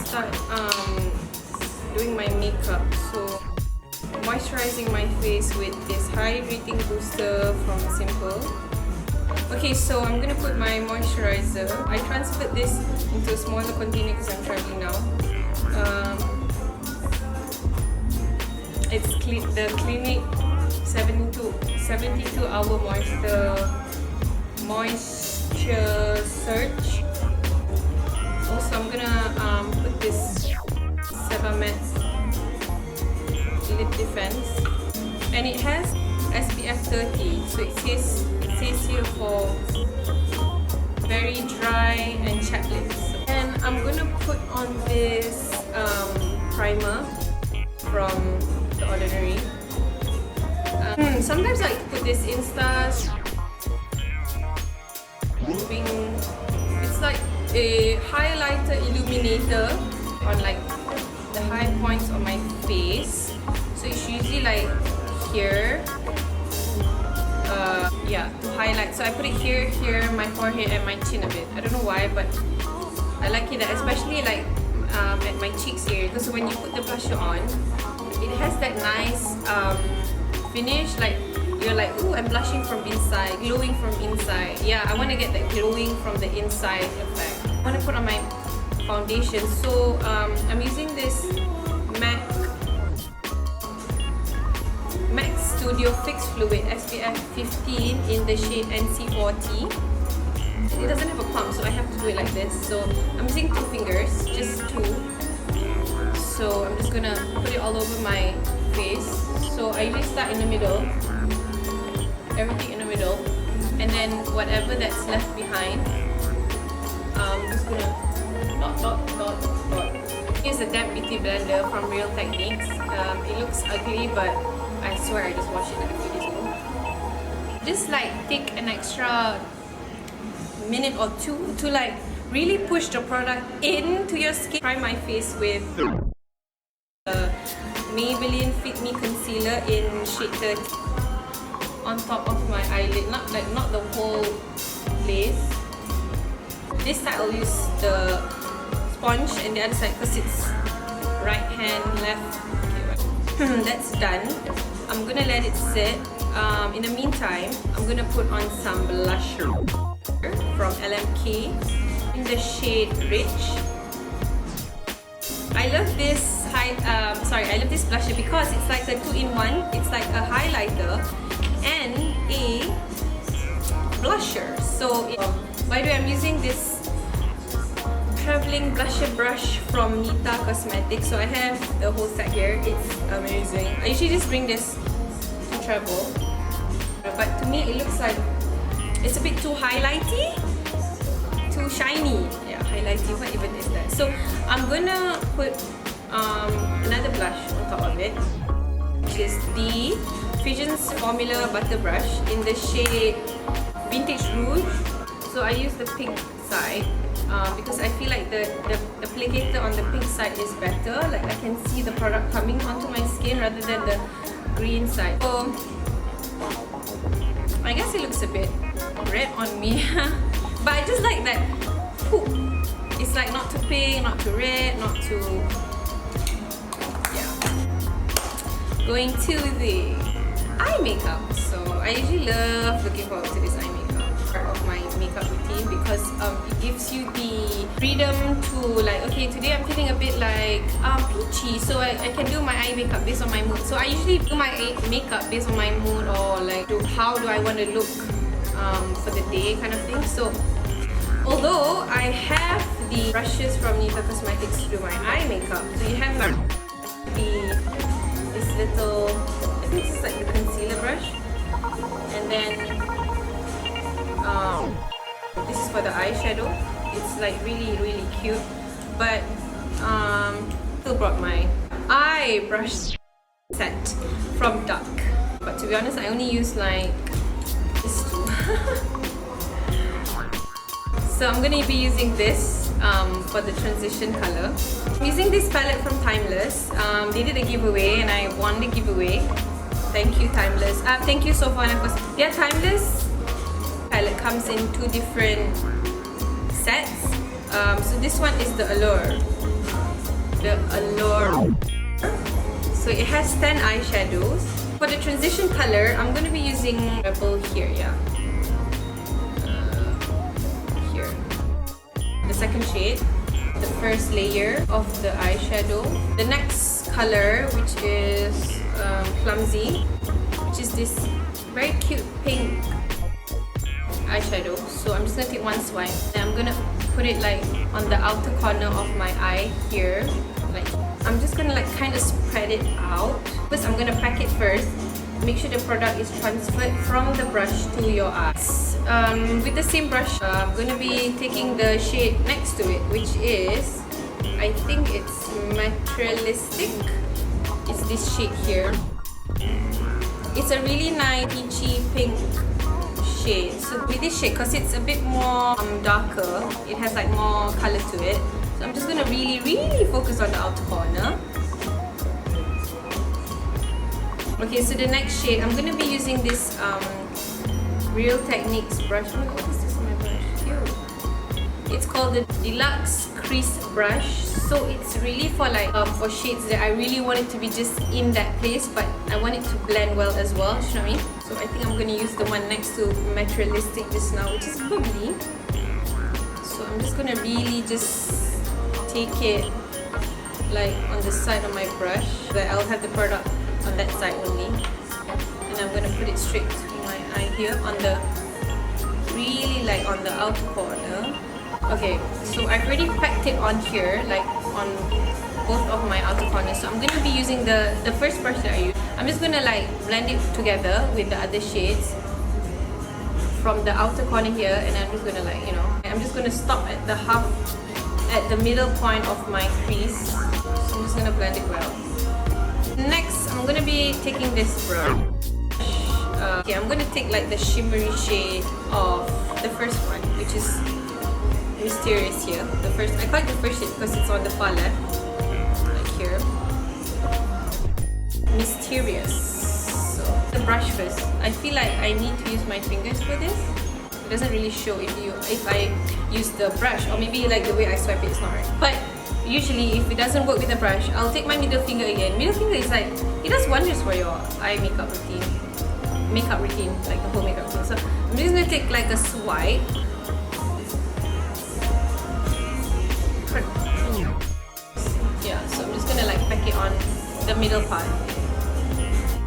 start doing my makeup. So moisturizing my face with this hydrating booster from Simple. Okay, so I'm gonna put my moisturizer. I transferred this into a smaller container because I'm traveling now. It's the Clinique 72-hour moisture search. Also, I'm gonna put this Matte lip defense, and it has SPF 30. So it says here for very dry and chapped lips. And I'm gonna put on this primer from The Ordinary. Sometimes I put this Insta Strobing. It's like a highlighter illuminator on like the high points of my face. So it's usually like here. Yeah, to highlight. So I put it here, my forehead and my chin a bit. I don't know why, but I like it, especially like at my cheeks here, because when you put the blusher on, it has that nice finish. Like you're like, ooh, I'm blushing from inside, glowing from inside. Yeah, I want to get that glowing from the inside effect. I want to put on my foundation. So I'm using this MAC Studio Fix Fluid SPF 15 in the shade NC40. It doesn't have a pump, so I have to do it like this. So I'm using 2 fingers, just 2. So I'm just gonna put it all over my face. So I usually start in the middle, everything in the middle, and then whatever that's left behind, I'm just gonna dot. Here's a damp beauty blender from Real Techniques. It looks ugly, but I swear I just washed it like a few days ago. Just like take an extra minute or 2 to like really push the product into your skin. Try my face with Maybelline Fit Me Concealer in shade 30 on top of my eyelid, not the whole place. This side I'll use the sponge, and the other side because it's right hand, left. Okay, that's done. I'm gonna let it sit. In the meantime, I'm gonna put on some blusher from LMK in the shade Rich. I love this I love this blusher because it's like a 2-in-1. It's like a highlighter and a blusher. So by the way, I'm using this traveling blusher brush from Nita Cosmetics. So I have the whole set here. It's amazing. I usually just bring this to travel, but to me it looks like it's a bit too highlighty, too shiny. Yeah, highlighty, what even is that? So I'm gonna put another blush on top of it, which is the Fusion's Formula Butter Brush in the shade Vintage Rouge. So I use the pink side because I feel like the applicator on the pink side is better. Like I can see the product coming onto my skin rather than the green side. So I guess it looks a bit red on me, but I just like that poof. It's like not too pink, not too red, not too... yeah. Going to the eye makeup. So I usually love looking forward to this eye makeup part of my makeup routine because it gives you the freedom to like, okay, today I'm feeling a bit like peachy, so I can do my eye makeup based on my mood. So I usually do my makeup based on my mood, or like how do I want to look for the day kind of thing. So although I have the brushes from Nita Cosmetics to do my eye makeup, so you have like this little, I think this is like the concealer brush, and then this is for the eyeshadow. It's like really cute, but still brought my eye brush set from Duck, but to be honest I only use like this two. So I'm going to be using this for the transition color. I'm using this palette from Timeless. They did a giveaway and I won the giveaway. Thank you, Timeless. Thank you, Sofwanah. Their Timeless palette comes in 2 different sets. So this one is the Allure. the Allure. So it has 10 eyeshadows. For the transition color, I'm going to be using Rebel here, yeah. Here. The second shade. The first layer of the eyeshadow. The next color, which is Clumsy, which is this very cute pink eyeshadow. So I'm just gonna take one swipe and I'm gonna put it like on the outer corner of my eye here. Like I'm just gonna like kind of spread it out. First, I'm gonna pack it first. Make sure the product is transferred from the brush to your eyes. With the same brush, I'm going to be taking the shade next to it, which is, I think it's Materialistic. It's this shade here. It's a really nice peachy pink shade. So with this shade, because it's a bit more darker, it has like more color to it. So I'm just going to really focus on the outer corner. Okay, so the next shade, I'm going to be using this Real Techniques brush. Oh my god, what is this on my brush? Cute. It's called the Deluxe Crease Brush. So it's really for like for shades that I really want it to be just in that place, but I want it to blend well as well. You know what I mean? So I think I'm going to use the one next to Materialistic just now, which is bubbly. So I'm just going to really just take it like on the side of my brush. That I'll have the product on that side only, and I'm gonna put it straight to my eye here on the really like on the outer corner. Okay, so I've already packed it on here, like on both of my outer corners. So I'm gonna be using the first brush that I use. I'm just gonna like blend it together with the other shades from the outer corner here, and I'm just gonna like, you know, I'm just gonna stop at the at the middle point of my crease. So I'm just gonna blend it well. Next, I'm gonna be taking this brush. Okay, I'm gonna take like the shimmery shade of the first one, which is Mysterious here. The first, I call it the first shade because it's on the far left, like here. Mysterious. So the brush first. I feel like I need to use my fingers for this. It doesn't really show if I use the brush, or maybe like the way I swipe it is not right. But usually, if it doesn't work with the brush, I'll take my middle finger again. Middle finger is like, it does wonders for your eye makeup routine. Like the whole makeup routine. So I'm just gonna take like a swipe. Yeah, so I'm just gonna like pack it on the middle part.